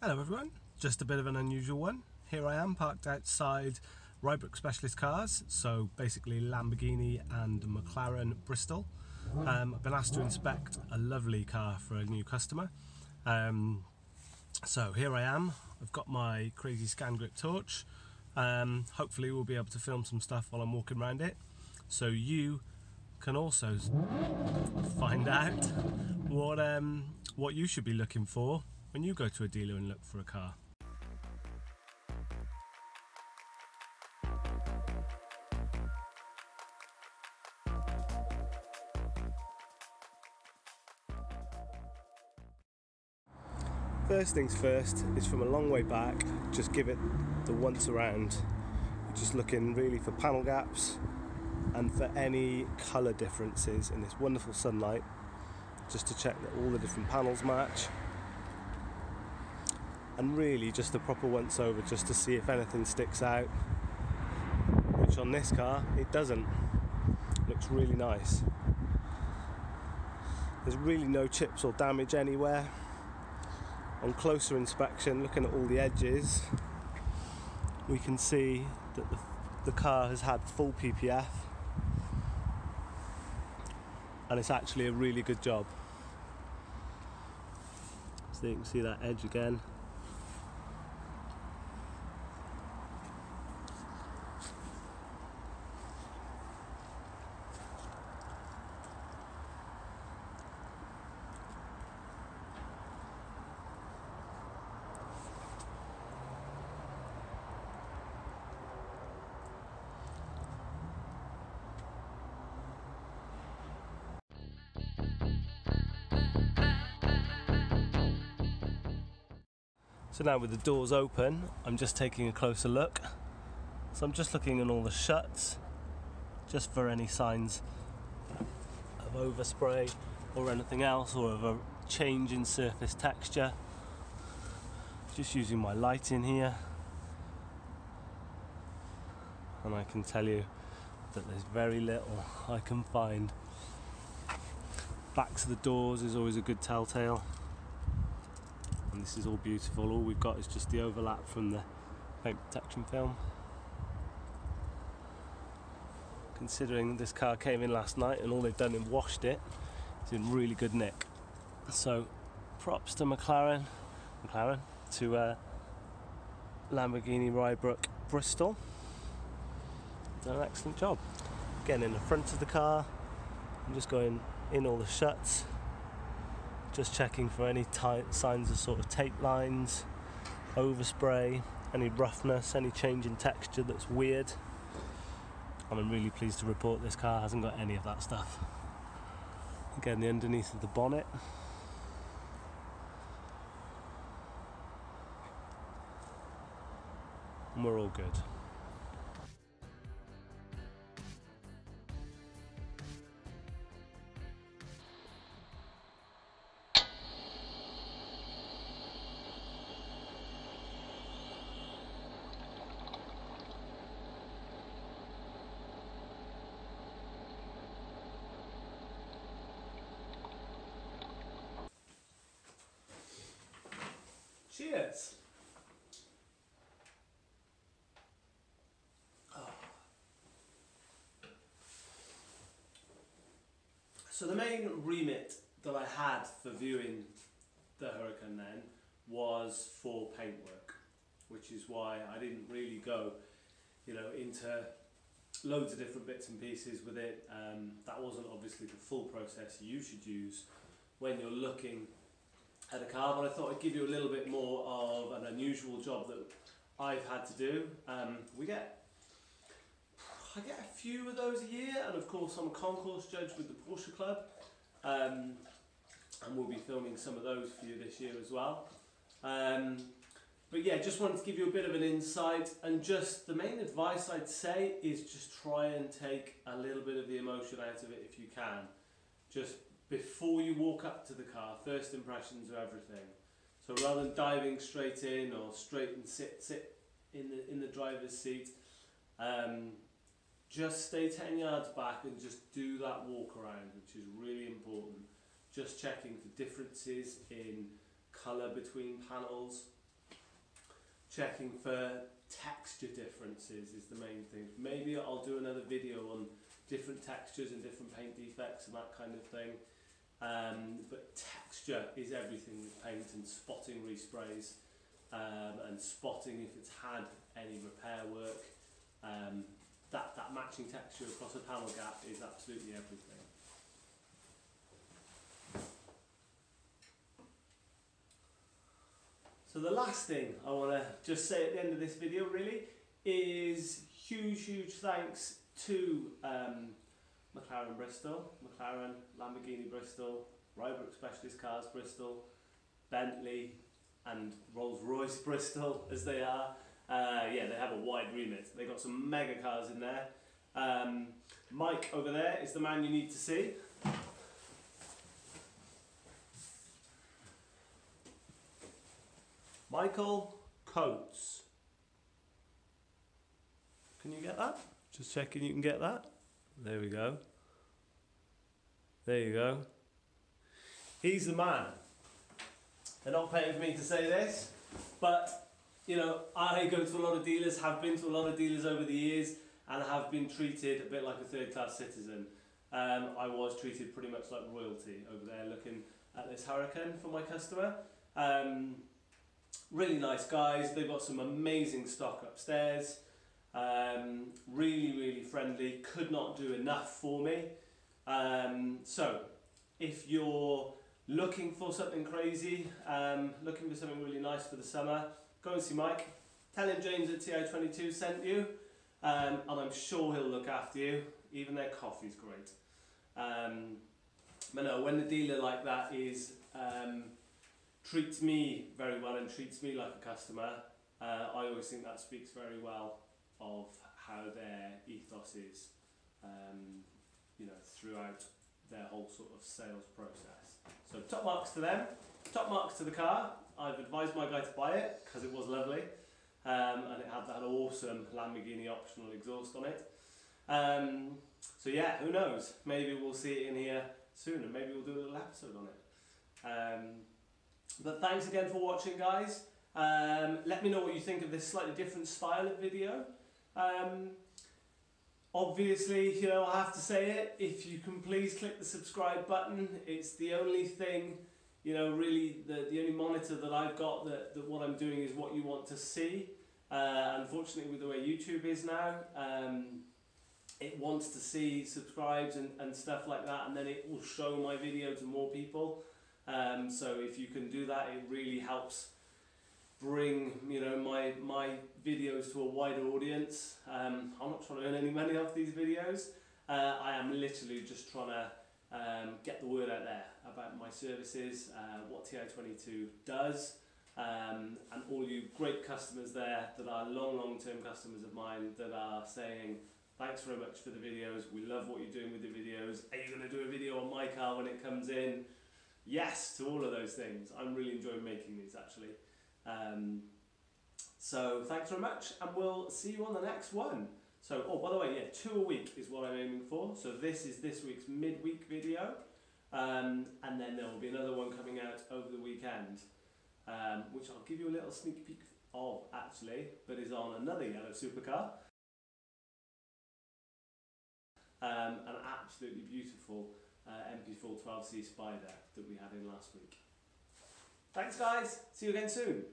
Hello everyone, just a bit of an unusual one. Here I am parked outside Rybrook Specialist Cars, so basically Lamborghini and Maclaren Bristol. I've been asked to inspect a lovely car for a new customer. So here I am, I've got my crazy scan grip torch. Hopefully we'll be able to film some stuff while I'm walking around it, so you can also find out what you should be looking for when you go to a dealer and look for a car. First things first is from a long way back, just give it the once around. You're just looking really for panel gaps and for any colour differences in this wonderful sunlight, just to check that all the different panels match. And really just a proper once over just to see if anything sticks out, which on this car it doesn't. Looks really nice. There's really no chips or damage anywhere. On closer inspection, looking at all the edges, we can see that the car has had full PPF, and it's actually a really good job. So you can see that edge again. So now with the doors open, I'm just taking a closer look. So I'm just looking in all the shuts, just for any signs of overspray or anything else, or of a change in surface texture. Just using my light in here, and I can tell you that there's very little I can find. Backs of the doors is always a good telltale. And this is all beautiful. All we've got is just the overlap from the paint protection film. Considering this car came in last night and all they've done is washed it, it's in really good nick. So props to Maclaren, to Lamborghini Rybrook Bristol. Done an excellent job. Again, in the front of the car, I'm just going in all the shuts, just checking for any signs of sort of tape lines, overspray, any roughness, any change in texture that's weird. And I'm really pleased to report this car hasn't got any of that stuff. Again, the underneath of the bonnet. And we're all good. Cheers! Oh. So the main remit that I had for viewing the Huracan then was for paintwork, which is why I didn't really go, into loads of different bits and pieces with it. That wasn't obviously the full process you should use when you're looking at a car, but I thought I'd give you a little bit more of an unusual job that I've had to do. I get a few of those a year, and of course I'm a concours judge with the Porsche Club, and we'll be filming some of those for you this year as well. But yeah, just wanted to give you a bit of an insight, and just the main advice I'd say is just try and take a little bit of the emotion out of it if you can. Just before you walk up to the car, first impressions are everything. So rather than diving straight in or straight and sit in the driver's seat, just stay 10 yards back and just do that walk around, which is really important. Just checking for differences in colour between panels, checking for texture differences is the main thing. Maybe I'll do another video on different textures and different paint defects and that kind of thing. But texture is everything with paint, and spotting resprays, and spotting if it's had any repair work. That matching texture across a panel gap is absolutely everything. So the last thing I want to just say at the end of this video really is huge thanks to Maclaren Bristol, Maclaren, Lamborghini Bristol, Rybrook Specialist Cars Bristol, Bentley and Rolls-Royce Bristol as they are. Yeah, they have a wide remit. They've got some mega cars in there. Mike over there is the man you need to see. Michael Coates. Can you get that? Just checking you can get that. There we go. There you go. He's the man. They're not paying for me to say this, but you know, I go to a lot of dealers, have been to a lot of dealers over the years, and have been treated a bit like a third-class citizen. I was treated pretty much like royalty over there looking at this Huracan for my customer. Really nice guys. They've got some amazing stock upstairs. Really friendly. Could not do enough for me. So if you're looking for something crazy, looking for something really nice for the summer, go and see Mike. Tell him James at TI22 sent you, and I'm sure he'll look after you. Even their coffee's great. But no, when the dealer like that is treats me very well and treats me like a customer, I always think that speaks very well of how their ethos is, you know, throughout their whole sort of sales process. So top marks to them, top marks to the car. I've advised my guy to buy it because it was lovely, and it had that awesome Lamborghini optional exhaust on it. So yeah, who knows? Maybe we'll see it in here soon, and maybe we'll do a little episode on it. But thanks again for watching, guys. Let me know what you think of this slightly different style of video. Obviously, you know, I have to say it, if you can please click the subscribe button. It's the only thing, you know, really the only monitor that I've got that what I'm doing is what you want to see. Unfortunately, with the way YouTube is now, it wants to see subscribes and stuff like that, and then it will show my video to more people. So if you can do that, it really helps bring, you know, my videos to a wider audience. I'm not trying to earn any money off these videos. I am literally just trying to get the word out there about my services, what TI22 does, and all you great customers there that are long-term customers of mine that are saying, thanks very much for the videos, we love what you're doing with the videos, are you going to do a video on my car when it comes in? Yes to all of those things. I'm really enjoying making these actually. So thanks very much, and we'll see you on the next one. So, oh, by the way, yeah, 2 a week is what I'm aiming for. So this is this week's midweek video, and then there will be another one coming out over the weekend, which I'll give you a little sneak peek of actually, but is on another yellow supercar, an absolutely beautiful MP4 12C Spider that we had in last week. Thanks guys, see you again soon.